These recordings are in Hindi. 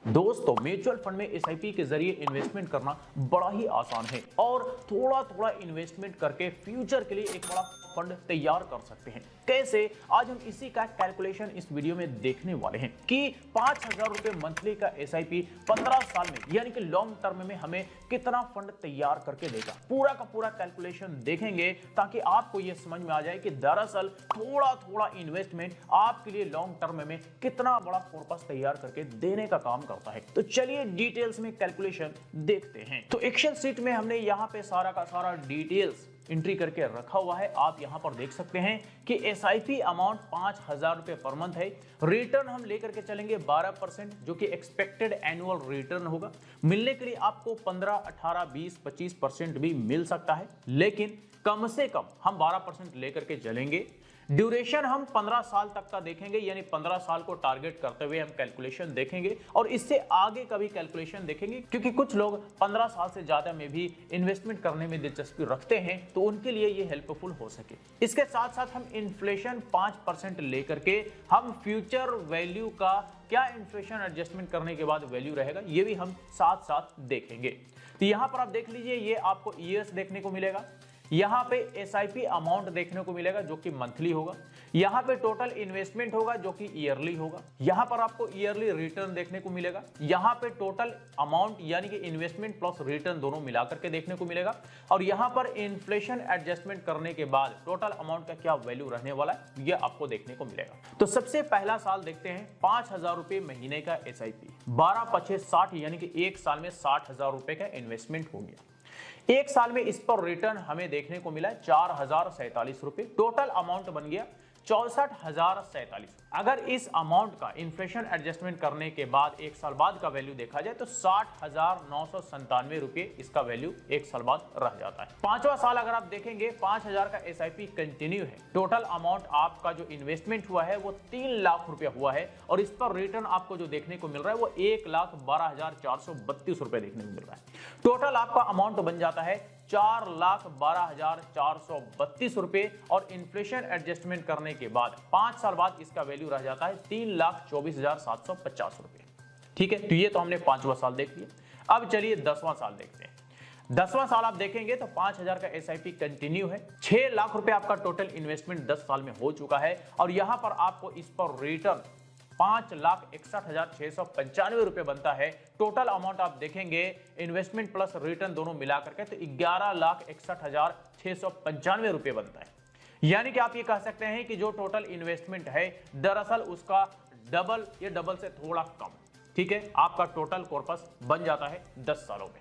दोस्तों, म्यूचुअल फंड में एसआईपी के जरिए इन्वेस्टमेंट करना बड़ा ही आसान है और थोड़ा थोड़ा इन्वेस्टमेंट करके फ्यूचर के लिए एक बड़ा फंड तैयार कर सकते हैं। कैसे? आज हम इसी का कैलकुलेशन इस वीडियो में देखने वाले हैं कि 5,000 रुपए मंथली का एसआईपी 15 साल में यानी कि लॉन्ग टर्म में हमें कितना फंड तैयार करके देगा। पूरा का पूरा कैलकुलेशन देखेंगे ताकि आपको यह समझ में आ जाए कि दरअसल थोड़ा थोड़ा इन्वेस्टमेंट आपके लिए लॉन्ग टर्म में कितना बड़ा कॉर्पस तैयार करके देने का काम करता है। तो चलिए डिटेल्स में कैलकुलेशन देखते हैं। तो एक्सेल शीट में हमने यहाँ पे सारा का सारा डिटेल्स एंट्री करके रखा हुआ है। आप यहां पर देख सकते हैं कि एसआईपी अमाउंट 5,000 रुपए पर मंथ है। रिटर्न हम लेकर के चलेंगे 12% जो कि एक्सपेक्टेड एनुअल रिटर्न होगा। मिलने के लिए आपको 15, 18, 20, 25% भी मिल सकता है, लेकिन कम से कम हम 12% लेकर के चलेंगे। ड्यूरेशन हम 15 साल तक का देखेंगे, यानी 15 साल को टारगेट करते हुए हम कैलकुलेशन देखेंगे और इससे आगे का भी कैलकुलेशन देखेंगे, क्योंकि कुछ लोग 15 साल से ज्यादा में भी इन्वेस्टमेंट करने में दिलचस्पी रखते हैं, तो उनके लिए ये हेल्पफुल हो सके। इसके साथ साथ हम इन्फ्लेशन 5% लेकर के हम फ्यूचर वैल्यू का क्या इन्फ्लेशन एडजस्टमेंट करने के बाद वैल्यू रहेगा, ये भी हम साथ साथ देखेंगे। तो यहां पर आप देख लीजिए, ये आपको ईयर्स देखने को मिलेगा। यहां पे एसआईपी अमाउंट देखने को मिलेगा जो कि मंथली होगा। यहां पे टोटल इन्वेस्टमेंट होगा जो कि ईयरली होगा। यहां पर आपको ईयरली रिटर्न देखने को मिलेगा। यहां पे टोटल अमाउंट यानी कि इन्वेस्टमेंट प्लस रिटर्न दोनों मिलाकर के देखने को मिलेगा। और यहां पर इन्फ्लेशन एडजस्टमेंट करने के बाद टोटल अमाउंट का क्या वैल्यू रहने वाला है, यह आपको देखने को मिलेगा। तो सबसे पहला साल देखते हैं, 5,000 रुपए महीने का एसआईपी, 12/5 = 60, यानी कि एक साल में 60,000 रुपए का इन्वेस्टमेंट हो गया। एक साल में इस पर रिटर्न हमें देखने को मिला 4,047 रुपए। टोटल अमाउंट बन गया 64,047। अगर इस अमाउंट का इन्फ्लेशन एडजस्टमेंट करने के बाद एक साल बाद का वैल्यू देखा जाए तो 60,997 रुपए इसका वैल्यू एक साल बाद रह जाता है। पांचवा साल अगर आप देखेंगे, 5,000 का एसआईपी कंटिन्यू है। टोटल अमाउंट आपका जो इन्वेस्टमेंट हुआ है वो 3 लाख रुपया हुआ है और इस पर रिटर्न आपको जो देखने को मिल रहा है वो 1,12,432 रुपए देखने को मिल रहा है। टोटल आपका अमाउंट बन जाता है 4,12,432 रुपए और इन्फ्लेशन एडजस्टमेंट करने के बाद 5 साल बाद इसका वैल्यू रह जाता है 3,24,750 रुपए। ठीक है, तो ये तो हमने 5वां साल देख लिया। अब चलिए 10वां साल देखते हैं। 10वां साल आप देखेंगे तो 5,000 का एसआईपी कंटिन्यू है। 6 लाख रुपए आपका टोटल इन्वेस्टमेंट 10 साल में हो चुका है और यहां पर आपको इस पर रिटर्न 5,61,695 रुपए बनता है। टोटल अमाउंट आप देखेंगे इन्वेस्टमेंट प्लस रिटर्न दोनों मिलाकर के तो 11,61,695 रुपए बनता है। यानी कि आप ये कह सकते हैं कि जो टोटल इन्वेस्टमेंट है दरअसल उसका डबल या डबल से थोड़ा कम, ठीक है, आपका टोटल कॉर्पस बन जाता है 10 सालों में।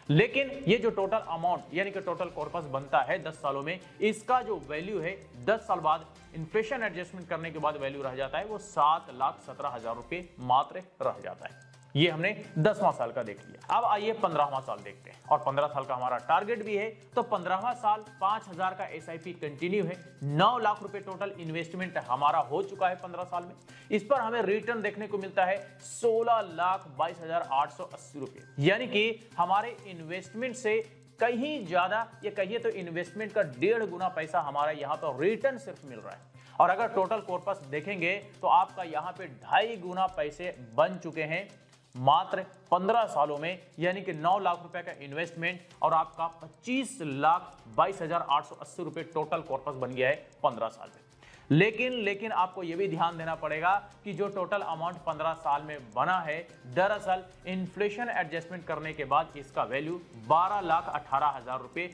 लेकिन ये जो टोटल अमाउंट यानी कि टोटल कॉर्पस बनता है 10 सालों में, इसका जो वैल्यू है 10 साल बाद इन्फ्लेशन एडजस्टमेंट करने के बाद वैल्यू रह जाता है वो 7,17,000 रुपए मात्र रह जाता है। ये हमने 10वां साल का देख लिया। अब आइए 15वां साल देखते हैं और 15 साल का हमारा टारगेट भी है। तो 15वां साल 5,000 का एसआईपी कंटिन्यू है। 9 लाख रुपए टोटल इन्वेस्टमेंट हमारा हो चुका है 15 साल में। इस पर हमें रिटर्न देखने को मिलता है 16,22,880 रुपए, यानी कि हमारे इन्वेस्टमेंट से कहीं ज्यादा या कहिए तो इन्वेस्टमेंट का 1.5 गुना पैसा हमारा यहाँ पर रिटर्न सिर्फ मिल रहा है। और अगर टोटल कॉर्पस देखेंगे तो आपका यहाँ पे 2.5 गुना पैसे बन चुके हैं मात्र 15 सालों में, यानी कि 9 लाख रुपए का इन्वेस्टमेंट और आपका 25,22,880 रुपए टोटल कॉर्पस बन गया है 15 साल में। लेकिन आपको यह भी ध्यान देना पड़ेगा कि जो टोटल अमाउंट 15 साल में बना है दरअसल इन्फ्लेशन एडजस्टमेंट करने के बाद इसका वैल्यू 12,18,000 रुपए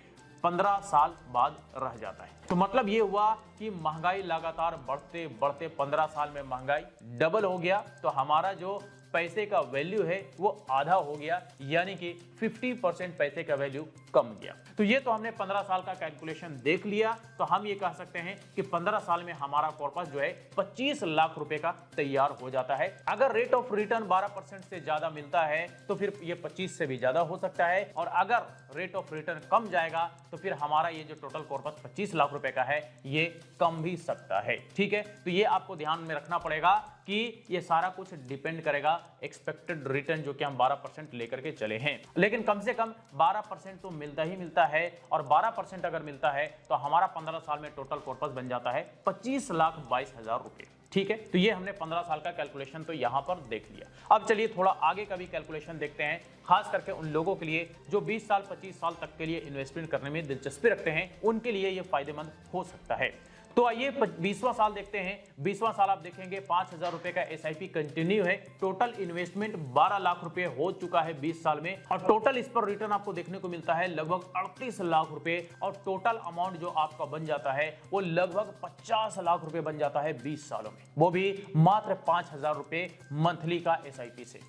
15 साल बाद रह जाता है। तो मतलब ये हुआ कि महंगाई लगातार बढ़ते बढ़ते 15 साल में महंगाई डबल हो गया, तो हमारा जो पैसे का वैल्यू है वो आधा हो गया, यानी कि 50% पैसे का वैल्यू कम गया। तो ये तो हमने 15 साल का कैलकुलेशन देख लिया। तो हम ये कह सकते हैं कि 15 साल में हमारा कॉर्पस जो है 25 लाख रुपए का तैयार हो जाता है। अगर रेट ऑफ रिटर्न 12% से ज्यादा मिलता है तो फिर ये 25 से भी ज्यादा हो सकता है, और अगर रेट ऑफ रिटर्न कम जाएगा तो फिर हमारा ये जो टोटल कॉर्पस 25 लाख रुपए का है ये कम भी सकता है। ठीक है, तो ये आपको ध्यान में रखना पड़ेगा कि ये सारा कुछ डिपेंड करेगा एक्सपेक्टेड रिटर्न जो कि हम 12% लेकर के चले हैं, लेकिन कम से कम 12% तो मिलता ही मिलता है। और 12% अगर मिलता है तो हमारा 15 साल में टोटल कॉर्पस बन जाता है 25,22,000 रुपए। ठीक है, तो ये हमने 15 साल का कैलकुलेशन तो यहां पर देख लिया। अब चलिए थोड़ा आगे का भी कैलकुलेशन देखते हैं, खास करके उन लोगों के लिए जो 20 साल 25 साल तक के लिए इन्वेस्टमेंट करने में दिलचस्पी रखते हैं, उनके लिए ये फायदेमंद हो सकता है। तो आइए 20वां साल देखते हैं। 20वां साल आप देखेंगे 5,000 रुपए का एसआईपी कंटिन्यू है। टोटल इन्वेस्टमेंट 12 लाख रुपए हो चुका है 20 साल में, और टोटल इस पर रिटर्न आपको देखने को मिलता है लगभग 38 लाख रुपए, और टोटल अमाउंट जो आपका बन जाता है वो लगभग 50 लाख रुपए बन जाता है 20 सालों में, वो भी मात्र 5,000 रुपए मंथली का एसआईपी से।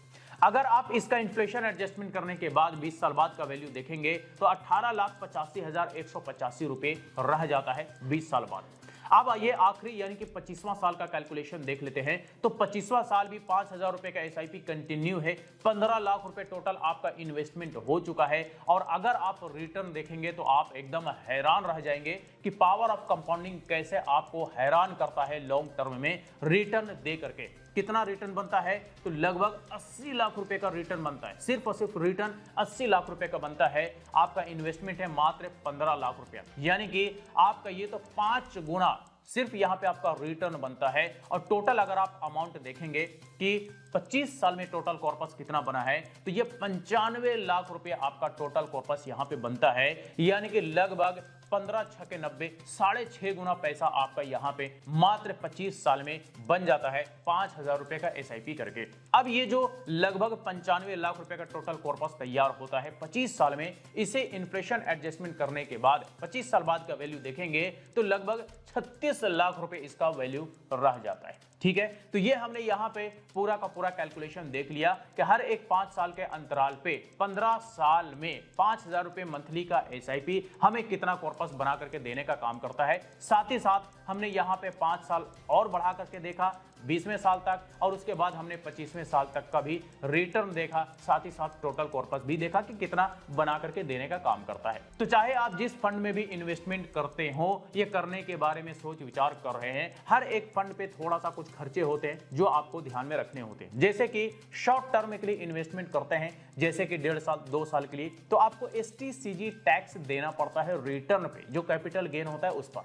अगर आप इसका इन्फ्लेशन एडजस्टमेंट करने के बाद 20 साल बाद का वैल्यू देखेंगे तो 18,85,185 रुपए रह जाता है 20 साल बाद। अब आइए आखिरी यानी कि 25वां साल का कैलकुलेशन देख लेते हैं। तो 25वां साल भी 5,000 रुपए का एसआईपी कंटिन्यू है। 15 लाख रुपए टोटल आपका इन्वेस्टमेंट हो चुका है, और अगर आप रिटर्न देखेंगे तो आप एकदम हैरान रह जाएंगे कि पावर ऑफ कंपाउंडिंग कैसे आपको हैरान करता है लॉन्ग टर्म में रिटर्न दे करके। कितना रिटर्न बनता है? तो लगभग 80 लाख रुपए का रिटर्न बनता है। सिर्फ और सिर्फ रिटर्न 80 लाख रुपए का बनता है। आपका इन्वेस्टमेंट है मात्र 15 लाख रुपया, यानी कि आपका ये तो 5 गुना सिर्फ यहां पे आपका रिटर्न बनता है। और टोटल अगर आप अमाउंट देखेंगे कि 25 साल में टोटल कॉर्पस कितना बना है, तो ये 95 लाख रुपए आपका टोटल कॉर्पस यहां पे बनता है, यानी कि लगभग 15 छके 90, 6.5 गुना पैसा आपका यहां पे मात्र 25 साल में बन जाता है 5,000 रुपए का एसआईपी करके। अब ये जो लगभग 95 लाख रुपए का टोटल कॉर्पस तैयार होता है 25 साल में, इसे इन्फ्लेशन एडजस्टमेंट करने के बाद 25 साल बाद का वैल्यू देखेंगे तो लगभग 36 लाख रुपए इसका वैल्यू रह जाता है। ठीक है, तो ये हमने यहाँ पे पूरा का पूरा कैलकुलेशन देख लिया कि हर एक 5 साल के अंतराल पे 15 साल में 5,000 रुपए मंथली का एसआईपी हमें कितना कॉर्पस बना करके देने का काम करता है। साथ ही साथ हमने यहाँ पे 5 साल और बढ़ा करके देखा 20वें साल तक, और उसके बाद हमने 25वें साल तक का भी रिटर्न देखा, साथ ही साथ टोटल कॉर्पस भी देखा कि कितना बना करके देने का काम करता है। तो चाहे आप जिस फंड में भी इन्वेस्टमेंट करते हो, ये करने के बारे में सोच विचार कर रहे हैं, हर एक फंड पे थोड़ा सा कुछ खर्चे होते हैं जो आपको ध्यान में रखने होते हैं। जैसे कि शॉर्ट टर्म के लिए इन्वेस्टमेंट करते हैं, जैसे कि 1.5 साल 2 साल के लिए, तो आपको एसटीसीजी टैक्स देना पड़ता है रिटर्न पे, जो कैपिटल गेन होता है उस पर,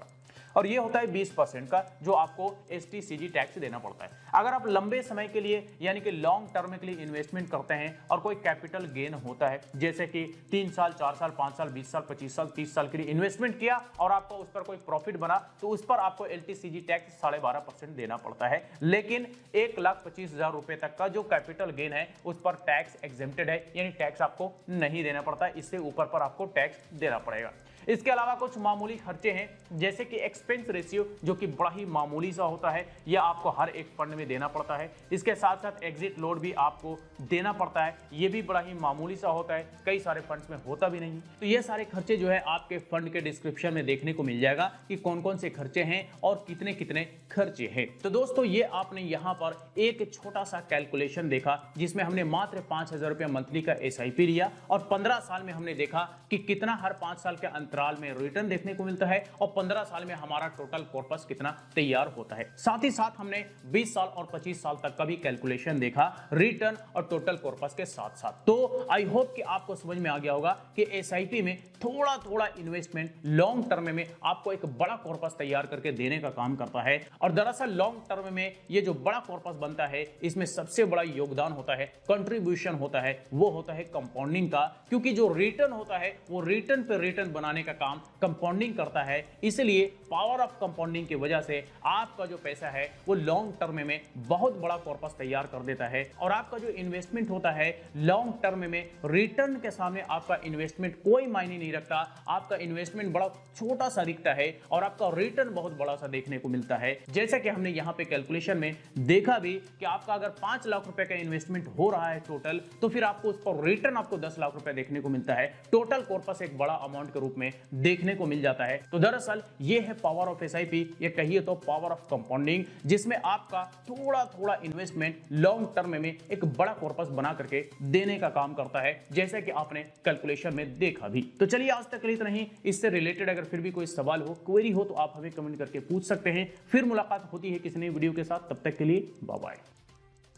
और ये होता है 20% का, जो आपको एसटीसीजी टैक्स देना पड़ता है। अगर आप लंबे समय के लिए यानी कि लॉन्ग टर्म के लिए इन्वेस्टमेंट करते हैं और कोई कैपिटल गेन होता है, जैसे कि 3 साल 4 साल 5 साल 20 साल 25 साल 30 साल के लिए इन्वेस्टमेंट किया और आपको उस पर कोई प्रॉफिट बना, तो उस पर आपको एलटीसीजी टैक्स 12.5% देना पड़ता है। लेकिन 1,25,000 रुपए तक का जो कैपिटल गेन है उस पर टैक्स एग्जेम्प्टेड है, यानी टैक्स आपको नहीं देना पड़ता, इससे ऊपर पर आपको टैक्स देना पड़ेगा। इसके अलावा कुछ मामूली खर्चे हैं, जैसे कि एक्सपेंस रेशियो, जो कि बड़ा ही मामूली सा होता है, यह आपको हर एक फंड में देना पड़ता है। इसके साथ साथ एग्जिट लोड भी आपको देना पड़ता है, यह भी बड़ा ही मामूली सा होता है, कई सारे फंड्स में होता भी नहीं। तो ये सारे खर्चे जो है आपके फंड के डिस्क्रिप्शन में देखने को मिल जाएगा कि कौन कौन से खर्चे हैं और कितने कितने खर्चे हैं। तो दोस्तों, ये आपने यहाँ पर एक छोटा सा कैलकुलेशन देखा, जिसमें हमने मात्र 5,000 रुपया मंथली का एसआईपी लिया, और 15 साल में हमने देखा कि कितना हर 5 साल के अंतराल में रिटर्न देखने को मिलता है, और 15 साल में हमारा टोटल कॉर्पस कितना तैयार होता है। साथ ही साथ हमने 20 साल और 25 साल तक का भी कैलकुलेशन देखा रिटर्न और टोटल कॉर्पस के साथ साथ। तो आई होप कि आपको समझ में आ गया होगा कि एसआईपी में थोड़ा थोड़ा इन्वेस्टमेंट लॉन्ग टर्म में आपको एक बड़ा कॉर्पस तैयार करके देने का काम करता है। और दरअसल लॉन्ग टर्म में ये जो बड़ा कॉर्पस बनता है, इसमें सबसे बड़ा योगदान होता है, कंट्रीब्यूशन होता है, वो होता है कंपाउंडिंग का, क्योंकि जो रिटर्न होता है वो रिटर्न पे रिटर्न बनाने का काम कंपाउंडिंग करता है। इसलिए पावर ऑफ कंपाउंडिंग की वजह से आपका जो पैसा है वो लॉन्ग टर्म में बहुत बड़ा कॉर्पस तैयार कर देता है, और आपका जो इन्वेस्टमेंट होता है लॉन्ग टर्म में रिटर्न के सामने आपका इन्वेस्टमेंट कोई मायने नहीं रखता। आपका इन्वेस्टमेंट बड़ा छोटा सा दिखता है और आपका रिटर्न बहुत बड़ा सा देखने को मिलता है। जैसा कि हमने यहाँ पे कैलकुलेशन में देखा भी कि आपका अगर 5 लाख रुपए का इन्वेस्टमेंट हो रहा है टोटल, तो फिर आपको उस पर रिटर्न आपको 10 लाख रुपए देखने को मिलता है। टोटल कॉर्पस एक बड़ा अमाउंट के रूप में देखने को मिल जाता है। तो दरअसल ये है पावर ऑफ एसआईपी, ये कहिए तो पावर ऑफ कंपाउंडिंग, जिसमें आपका थोड़ा थोड़ा इन्वेस्टमेंट लॉन्ग टर्म में एक बड़ा कॉर्पस बना करके देने का काम करता है, जैसे कि आपने कैलकुलेशन में देखा भी। तो चलिए आज तक के लिए इतना ही। इससे रिलेटेड अगर फिर भी कोई सवाल हो, क्वेरी हो, तो आप हमें कमेंट करके पूछ सकते हैं। फिर मुलाकात होती है किसी नई वीडियो के साथ, तब तक के लिए बाय बाय।